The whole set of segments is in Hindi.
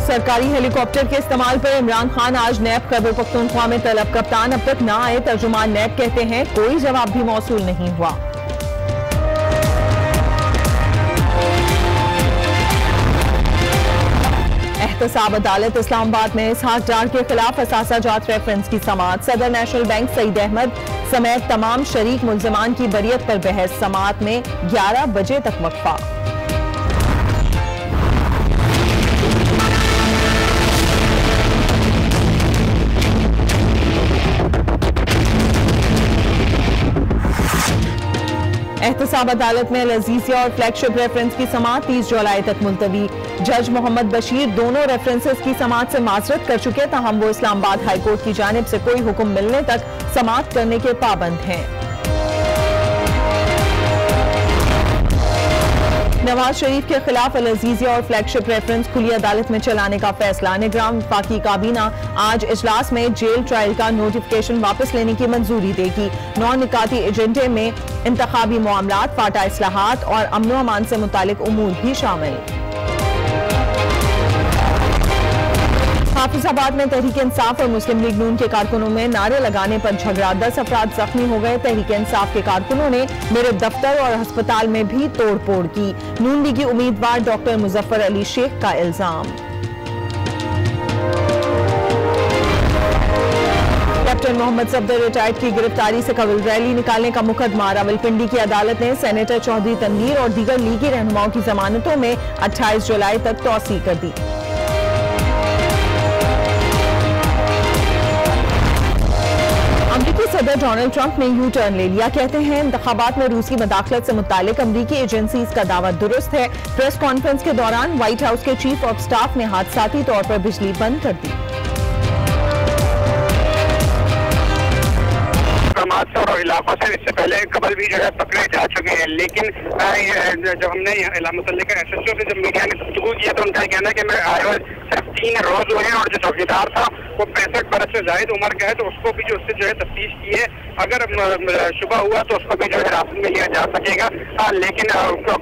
सरकारी हेलीकॉप्टर के इस्तेमाल पर इमरान खान आज नैब खैबर पख्तूनख्वा में तलब। कप्तान अब तक ना आए, तर्जुमान नैब कहते हैं कोई जवाब भी मौसूल नहीं हुआ। एहतसाब अदालत इस्लामाबाद में इसहाक डार के खिलाफ असासा जात रेफरेंस की समाअत। सदर नेशनल बैंक सईद अहमद समेत तमाम शरीक मुल्जिमान की बरियत पर बहस। समाअत में 11 बजे तक वक्फा। एहतसाब अदालत में अल-अजीजिया और फ्लैगशिप रेफरेंस की समाअत 30 जुलाई तक मुलतवी। जज मोहम्मद बशीर दोनों रेफरेंसेस की समाअत से माजरत कर चुके, ताहम वो इस्लामाबाद हाई कोर्ट की जानिब से कोई हुक्म मिलने तक समाअत करने के पाबंद हैं। नवाज शरीफ के खिलाफ अल-अजीजिया और फ्लैगशिप रेफरेंस खुली अदालत में चलाने का फैसला। निगरान वफाकी काबीना आज इजलास में जेल ट्रायल का नोटिफिकेशन वापस लेने की मंजूरी देगी। 9 निकाती एजेंडे में इंतखाबी मामलात, फाटा इस्लाहात और अमन व अमान से मुतालिक उमूर भी शामिल। हाफिजाबाद में तहरीक इंसाफ और मुस्लिम लीग नून के कारकुनों में नारे लगाने पर झगड़ा। 10 अफराद जख्मी हो गए। तहरीक इंसाफ के कारकुनों ने मेरे दफ्तर और अस्पताल में भी तोड़ फोड़ की। नून लीगी उम्मीदवार डॉक्टर मुजफ्फर अली शेख का इल्जाम। कैप्टन मोहम्मद सफदर रिटायर्ड की गिरफ्तारी से कबल रैली निकालने का मुकदमा। रावलपिंडी की अदालत ने सेनेटर चौधरी तनवीर और दीगर लीगी रहनुमाओं की जमानतों में 28 जुलाई तक तौसीह कर दी। अमरीकी सदर डोनाल्ड ट्रंप ने यू टर्न ले लिया। कहते हैं इंतखाबात में रूसी मदाखलत से मुतालिक अमरीकी एजेंसीज का दावा दुरुस्त है। प्रेस कॉन्फ्रेंस के दौरान व्हाइट हाउस के चीफ ऑफ स्टाफ ने हादसाती तौर पर बिजली बंद कर दी। और इलाकों से इससे पहले कबल भी जो है पकड़े जा चुके हैं, लेकिन जब हमने मुतल्लिका SHO से जब मीडिया ने गुफ्तगू किया तो उनका कहना है कि मैं आए हुए सिर्फ 3 रोज हुए हैं और जो चौकीदार था वो 65 बरस से ज्यादा उम्र का है, तो उसको भी जो उससे जो है तफ्तीश की है। अगर शुबा हुआ तो उसको भी जो है हिरासत में लिया जा सकेगा। लेकिन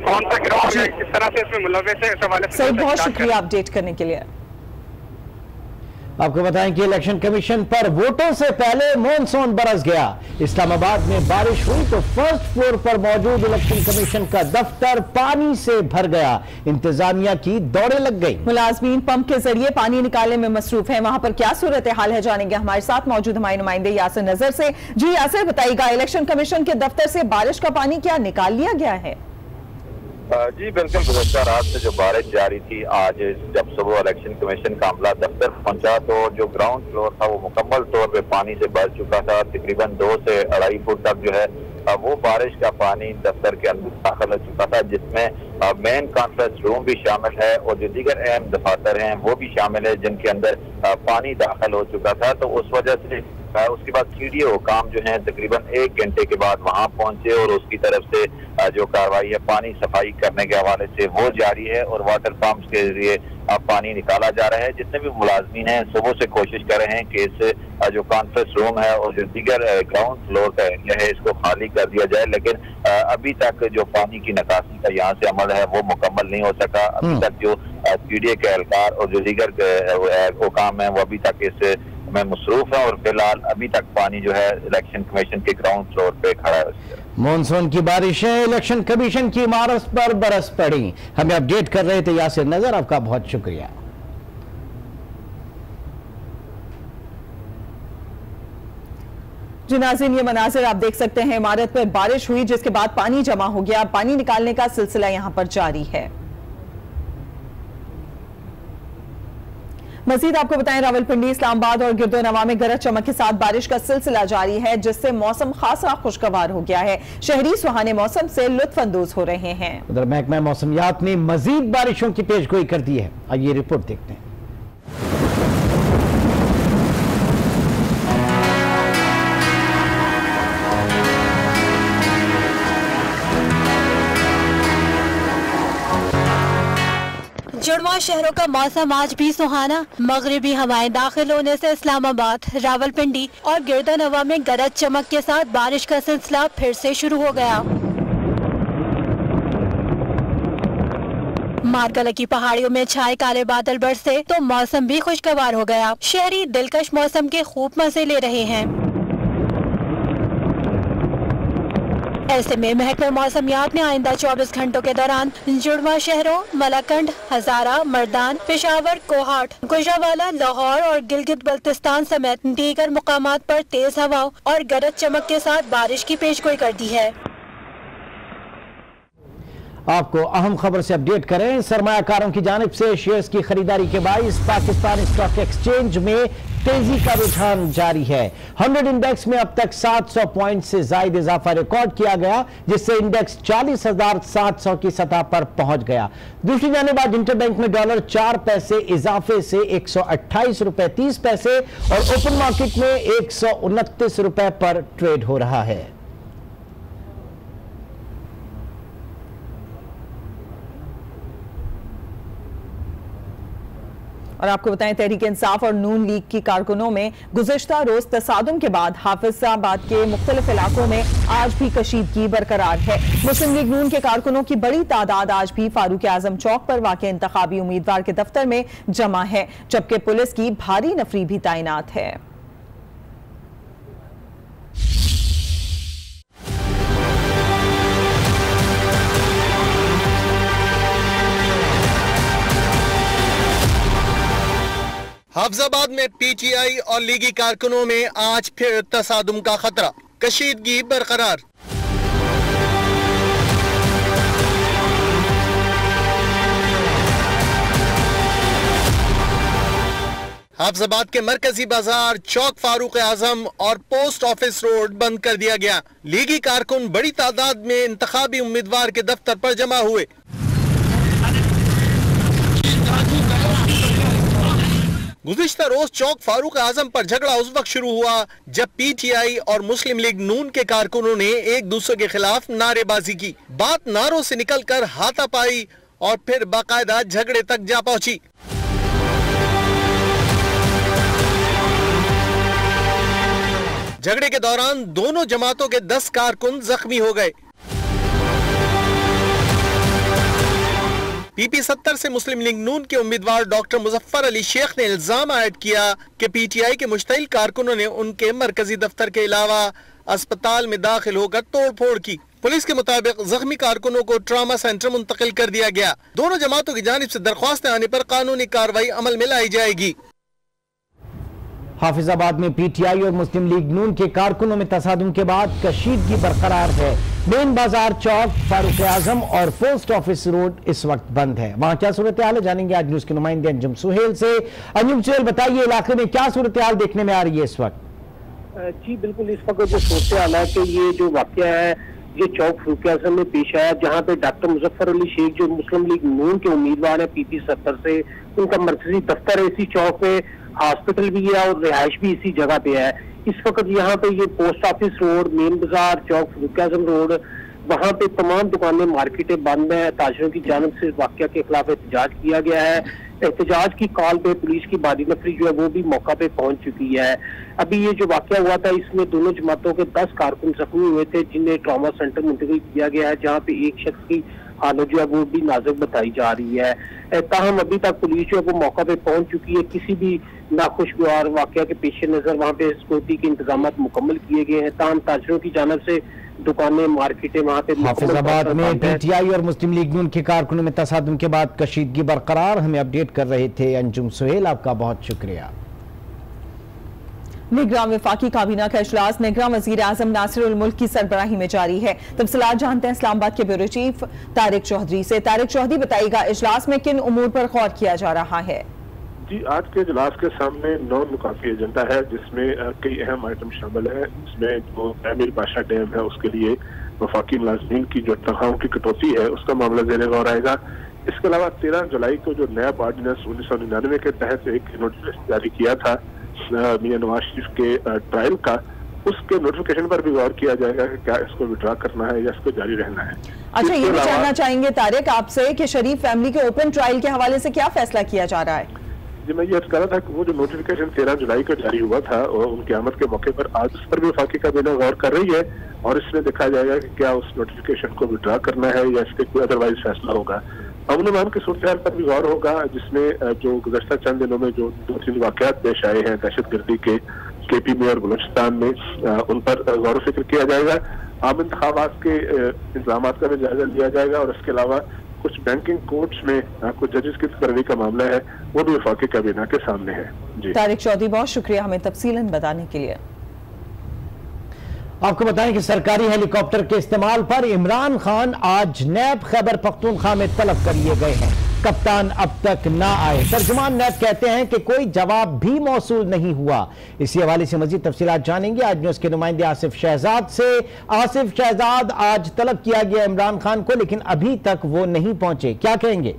कौन सा गिरोह किस तरह से इसमें मुलव्वस है, इस हवाले से बहुत शुक्रिया अपडेट करने के लिए। आपको बताएं कि इलेक्शन कमीशन पर वोटों से पहले मॉनसून बरस गया। इस्लामाबाद में बारिश हुई तो फर्स्ट फ्लोर पर मौजूद इलेक्शन कमीशन का दफ्तर पानी से भर गया। इंतजामिया की दौड़ें लग गई। मुलाजमीन पंप के जरिए पानी निकालने में मसरूफ है। वहां पर क्या सूरत हाल है जानेंगे हमारे साथ मौजूद हमारे नुमाइंदे यासिर नजर से। जी यासिर, बताइएगा इलेक्शन कमीशन के दफ्तर से बारिश का पानी क्या निकाल लिया गया है? जी बिल्कुल, गुज़श्ता रात से जो बारिश जारी थी, आज जब सुबह इलेक्शन कमीशन का अमला दफ्तर पहुंचा तो जो ग्राउंड फ्लोर था वो मुकम्मल तौर पे पानी से भर चुका था। तकरीबन 2 से 2.5 फुट तक जो है वो बारिश का पानी दफ्तर के अंदर दाखिल हो चुका था, जिसमें मेन कॉन्फ्रेंस रूम भी शामिल है और जो दीगर अहम दफातर हैं वो भी शामिल है, जिनके अंदर पानी दाखिल हो चुका था। तो उस वजह से उसके बाद CDO काम जो है तकरीबन 1 घंटे के बाद वहां पहुंचे और उसकी तरफ से जो कार्रवाई है पानी सफाई करने के हवाले से वो जारी है और वाटर पंप्स के जरिए पानी निकाला जा रहा है। जितने भी मुलाजमीन हैं सुबह से कोशिश कर रहे हैं कि इस जो कॉन्फ्रेंस रूम है और जो दीगर ग्राउंड फ्लोर का एरिया है इसको खाली कर दिया जाए, लेकिन अभी तक जो पानी की निकासी का यहाँ से अमल है वो मुकम्मल नहीं हो सका। अभी तक जो CDA के एहलकार और जो दीगर हुकाम है वो अभी तक इस में मसरूफ है और फिलहाल अभी तक पानी जो है इलेक्शन कमीशन के ग्राउंड फ्लोर पे खड़ा है। मॉनसून की बारिशें इलेक्शन कमीशन की इमारत पर बरस पड़ी। हमें अपडेट कर रहे थे यासिर नजर, आपका बहुत शुक्रिया। जी नाज़रीन, ये मनाजिर आप देख सकते हैं। इमारत पर बारिश हुई जिसके बाद पानी जमा हो गया। पानी निकालने का सिलसिला यहां पर जारी है। मजीद आपको बताएं, रावलपिंडी, इस्लामाबाद और गिरदोनवा में गरज चमक के साथ बारिश का सिलसिला जारी है, जिससे मौसम खासा खुशगवार हो गया है। शहरी सुहाने मौसम से लुत्फ अंदोज हो रहे हैं। उधर महकमा मौसमियात ने मजीद बारिशों की पेशगोई कर दी है। आइए रिपोर्ट देखते हैं। जुड़वा शहरों का मौसम आज भी सुहाना। मगरिबी हवाएं दाखिल होने से इस्लामाबाद, रावलपिंडी और गिरदोनवा में गरज चमक के साथ बारिश का सिलसिला फिर से शुरू हो गया। मारकला की पहाड़ियों में छाए काले बादल बरसे तो मौसम भी खुशगवार हो गया। शहरी दिलकश मौसम के खूब मजे ले रहे हैं। ऐसे में महकमा मौसमियात ने आइंदा 24 घंटों के दौरान जुड़वा शहरों मलाकंड, हजारा, मर्दान, पेशावर, कोहाट, गुजरावाला, लाहौर और गिलगित बल्तिस्तान समेत दीगर मुकामात पर तेज हवाओं और गरज चमक के साथ बारिश की पेशगोई कर दी है। आपको अहम खबर से अपडेट करें। सरमायाकारों की जानिब से शेयर्स की खरीदारी के बाईस पाकिस्तान स्टॉक एक्सचेंज में तेजी का रुझान जारी है। 100 इंडेक्स में अब तक 700 पॉइंट से ज्यादा इजाफा रिकॉर्ड किया गया, जिससे इंडेक्स 40,700 की सतह पर पहुंच गया। दूसरी जानिब आज इंटरबैंक में डॉलर 4 पैसे इजाफे से 128 रुपए 30 पैसे और ओपन मार्केट में 129 रुपए पर ट्रेड हो रहा है। और आपको बताएं, तहरीक इंसाफ और नून लीग की कारकुनों में गुज़िश्ता रोज तसादुम के बाद हाफिजाबाद के मुख्तलिफ इलाकों में आज भी कशीदगी बरकरार है। मुस्लिम लीग नून के कारकुनों की बड़ी तादाद आज भी फारूक आजम चौक पर वाक़े इंतखाबी उम्मीदवार के दफ्तर में जमा है, जबकि पुलिस की भारी नफरी भी तैनात है। हाफिजाबाद में पीटीआई और लीगी कारकुनों में आज फिर तसादुम का खतरा, कशीदगी बरकरार। हाफिजाबाद के मरकजी बाजार, चौक फारूक आजम और पोस्ट ऑफिस रोड बंद कर दिया गया। लीगी कारकुन बड़ी तादाद में इंतखाबी उम्मीदवार के दफ्तर पर जमा हुए। गुज़िश्ता रोज चौक फारूक आजम पर झगड़ा उस वक्त शुरू हुआ जब पीटीआई और मुस्लिम लीग नून के कारकुनों ने एक दूसरे के खिलाफ नारेबाजी की। बात नारों से निकलकर हाथापाई और फिर बाकायदा झगड़े तक जा पहुंची। झगड़े के दौरान दोनों जमातों के 10 कारकुन जख्मी हो गए। पीपी 70 से मुस्लिम लीग नून के उम्मीदवार डॉक्टर मुजफ्फर अली शेख ने इल्जाम आयद किया कि पीटीआई के मुश्तइल कारकुनों ने उनके मरकजी दफ्तर के अलावा अस्पताल में दाखिल होकर तोड़ फोड़ की। पुलिस के मुताबिक जख्मी कारकुनों को ट्रामा सेंटर मुंतकिल कर दिया गया। दोनों जमातों की जानिब से दरख्वास्तें आने पर कानूनी कार्रवाई अमल में लाई जाएगी। हाफिजाबाद में पीटीआई और मुस्लिम लीग नून के कारकुनों में तसादुम के बाद कशीदगी बरकरार है। मेन बाजार, चौक फारूक आजम और पोस्ट ऑफिस रोड इस वक्त बंद है। वहां क्या सूरत हाल है जानेंगे आज न्यूज के नुमाइंदे अंजुम सुहेल से। अंजुम सुहेल, बताइए इलाके में क्या सूरत हाल देखने में आ रही है इस वक्त? जी बिल्कुल, इस वक्त जो सूरत हाल है कि ये जो वाकया है ये चौक फारूक आजम में पेश आया, जहाँ पे डॉक्टर मुजफ्फर अली शेख जो मुस्लिम लीग नून के उम्मीदवार है पीपी 70 से, उनका मरकजी दफ्तर है इसी चौक पे, हॉस्पिटल भी है और रिहाइश भी इसी जगह पे है। इस वक्त यहाँ पे ये पोस्ट ऑफिस रोड, मेन बाजार, चौक फारूक आजम रोड, वहाँ पे तमाम दुकानें मार्केटें बंद हैं। ताजरों की जानिब से वाक़या के खिलाफ एहतजाज किया गया है। एहतजाज की कॉल पे पुलिस की भारी नफरी जो है वो भी मौका पे पहुंच चुकी है। अभी ये जो वाक़या हुआ था इसमें दोनों जमातों के 10 कारकुन जख्मी हुए थे, जिन्हें ट्रॉमा सेंटर मुंतकिल किया गया है, जहाँ पे एक शख्स की हालत जो है वो भी नाजुक बताई जा रही है। ताहम अभी तक पुलिस जो है वो मौका पे पहुंच चुकी है। किसी भी नाखुशगवार वाक़या के पेश नजर वहाँ पे सिक्योरिटी के इंतजाम मुकम्मल किए गए हैं। ताहम ताजरों की जानिब से दुकानें, मार्केटें वहाँ पे। हाफिजाबाद में पीटीआई और मुस्लिम लीग नून के कारकुनों में तसादुम के बाद कशीदगी बरकरार। हमें अपडेट कर रहे थे अंजुम सुहेल, आपका बहुत शुक्रिया। निगरान वफाकी काबीना का इजलास निगरान वजीर आजम नासिरुल मुल्क की सरबराही में जारी है। तफसीलात जानते हैं इस्लामाबाद के ब्यूरो चीफ तारिक चौधरी से। तारिक चौधरी, बताइएगा इजलास में किन उमूर पर गौर किया जा रहा है? जी, आज के इजलास के सामने 9 नुकाती एजेंडा है, जिसमें कई अहम आइटम शामिल है। इसमें जो अमीर बादशाह डैम है उसके लिए वफाकी मुलाजमीन की जो तनख्वाहों की कटौती है उसका मामला ज़ेर गौर आएगा। इसके अलावा 13 जुलाई को जो नया ऑर्डिनेंस 1999 के तहत एक नोटिफिकेशन जारी किया था मियां नवाज शरीफ के ट्रायल का, उसके नोटिफिकेशन पर भी गौर किया जाएगा कि क्या इसको विड्रा करना है या इसको जारी रहना है। अच्छा, ये भी जानना चाहेंगे तारिक आपसे कि शरीफ फैमिली के ओपन ट्रायल के हवाले से क्या फैसला किया जा रहा है? जी, मैं ये कह रहा था कि वो जो नोटिफिकेशन 13 जुलाई को जारी हुआ था और उनकी आमद के मौके पर आज उस पर भी वफाकी काबीना गौर कर रही है और इसमें देखा जाएगा कि क्या उस नोटिफिकेशन को विड्रा करना है या इसके कोई अदरवाइज फैसला होगा। अमन की सूरत पर भी गौर होगा, जिसमें जो गुज़श्ता चंद दिनों में जो 2-3 वाक़यात पेश आए हैं दहशतगर्दी के KP में और बलूचिस्तान में, उन पर गौर फिक्र किया जाएगा। आम इंतखाबात के इंतजाम का भी जायजा लिया जाएगा और इसके अलावा कुछ बैंकिंग कोर्ट्स में कुछ जजेस की तकर्री का मामला है, वो भी वफाकी काबीना के सामने है। जी तारिक चौधरी, बहुत शुक्रिया हमें तफसीलन बताने के लिए। आपको बताएं कि सरकारी हेलीकॉप्टर के इस्तेमाल पर इमरान खान आज नैब खैबर पख्तूनख्वा में तलब कर लिए गए हैं। कप्तान अब तक ना आए। तर्जुमान नैब कहते हैं कि कोई जवाब भी मौसूल नहीं हुआ। इसी हवाले से मजीद तफसीलात जानेंगे आज न्यूज के नुमाइंदे आसिफ शहजाद से। आसिफ शहजाद, आज तलब किया गया इमरान खान को, लेकिन अभी तक वो नहीं पहुंचे, क्या कहेंगे?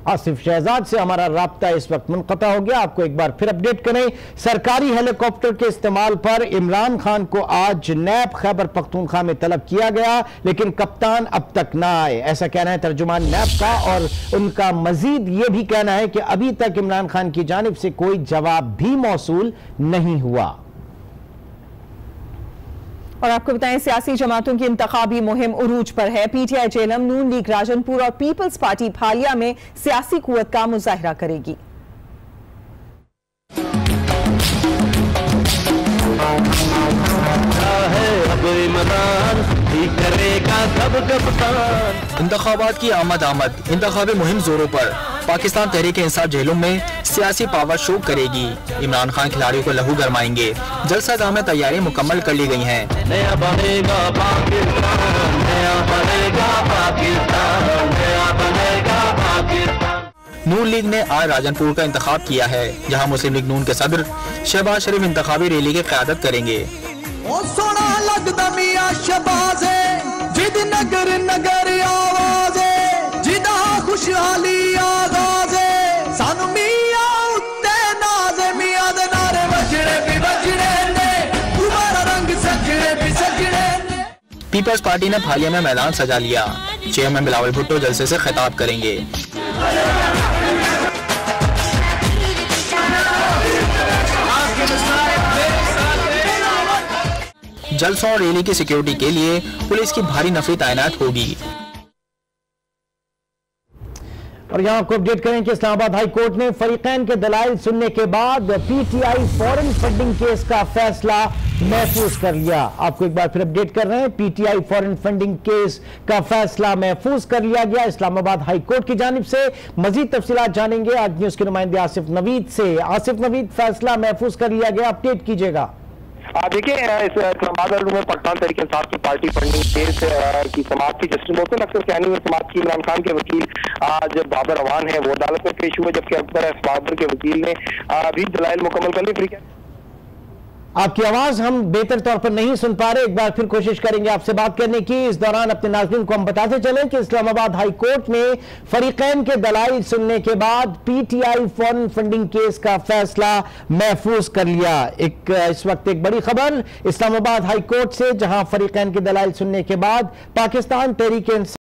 आसिफ शहजाद से हमारा राब्ता इस वक्त मुनक़ता हो गया। आपको एक बार फिर अपडेट करें, सरकारी हेलीकॉप्टर के इस्तेमाल पर इमरान खान को आज नैब खैबर पख्तूनख्वा में तलब किया गया, लेकिन कप्तान अब तक ना आए, ऐसा कहना है तर्जुमान नैब का। और उनका मजीद ये भी कहना है कि अभी तक इमरान खान की जानिब से कोई जवाब भी मौसूल नहीं हुआ। और आपको बताएं, सियासी जमातों की इंतखाबी मुहिम उरूज पर है। PTI जेलम, नून लीग राजनपुर और पीपल्स पार्टी भालिया में सियासी कुव्वत का मुजाहिरा करेगी। इंतखाबात की आमद इंतखाबी मुहिम जोरों पर। पाकिस्तान तहरीक इंसाफ जेलों में सियासी पावर शो करेगी। इमरान खान खिलाड़ियों को लहू गरमाएंगे। जलसा गाह में तैयारियां मुकम्मल कर ली गई हैं। नया बनेगा पाकिस्तान, नया बनेगा पाकिस्तान, नया बनेगा पाकिस्तान। नून लीग ने आज राजनपुर का इंतखाब किया है, जहां मुस्लिम लीग नून के सदर शहबाज शरीफ इंतखाबी रैली की क़यादत करेंगे। सोना लगदा मियां शहबाज़े, जिद नगर नगर आवाज़े, जिदा खुशहाली आगाज़े, सानू मियां उत्ते नाज़े, मियां दे नारे बजड़े भी बजड़े ने, तुम्हारा रंग सजड़े भी सजड़े ने। पीपल्स पार्टी ने भालिया में मैदान सजा लिया। चेयरमैन बिलावल भुट्टो जलसे से खिताब करेंगे। जलसों और रैली की सिक्योरिटी के लिए पुलिस की भारी नफरी तैनात होगी। और यहां आपको अपडेट करें कि इस्लामाबाद हाई कोर्ट ने फरीकैन के दलाइल सुनने के बाद PTI फॉरेन फंडिंग केस का फैसला महफूज कर लिया। आपको एक बार फिर अपडेट कर रहे हैं, PTI फॉरेन फंडिंग केस का फैसला महफूज कर लिया गया इस्लामाबाद हाई कोर्ट की जानिब से। मजीद तफसीलात जानेंगे आज न्यूज के नुमाइंदे आसिफ नवीद से। आसिफ नवीद, फैसला महफूज कर लिया गया, अपडेट कीजिएगा। देखिए, इस इस्लामाबाद में पाकिस्तान तहरीक इंसाफ की पार्टी फंडिंग केस की समाअत थी। जस्टिस मोहसिन अख्तर सयानी में समाअत की। इमरान खान के वकील आज बाबर अवान है, वो अदालत में पेश हुए, जबकि अकबर एस बाबर के वकील ने भी दलाइल मुकम्मल कर ली। आपकी आवाज हम बेहतर तौर पर नहीं सुन पा रहे, एक बार फिर कोशिश करेंगे आपसे बात करने की। इस दौरान अपने नाज़रीन को हम बताते चलें कि इस्लामाबाद हाई कोर्ट ने फरीकैन के दलाइल सुनने के बाद PTI फॉरेन फंडिंग केस का फैसला महफूज कर लिया। इस वक्त एक बड़ी खबर इस्लामाबाद हाई कोर्ट से, जहां फरीकैन के दलाइल सुनने के बाद पाकिस्तान तहरीक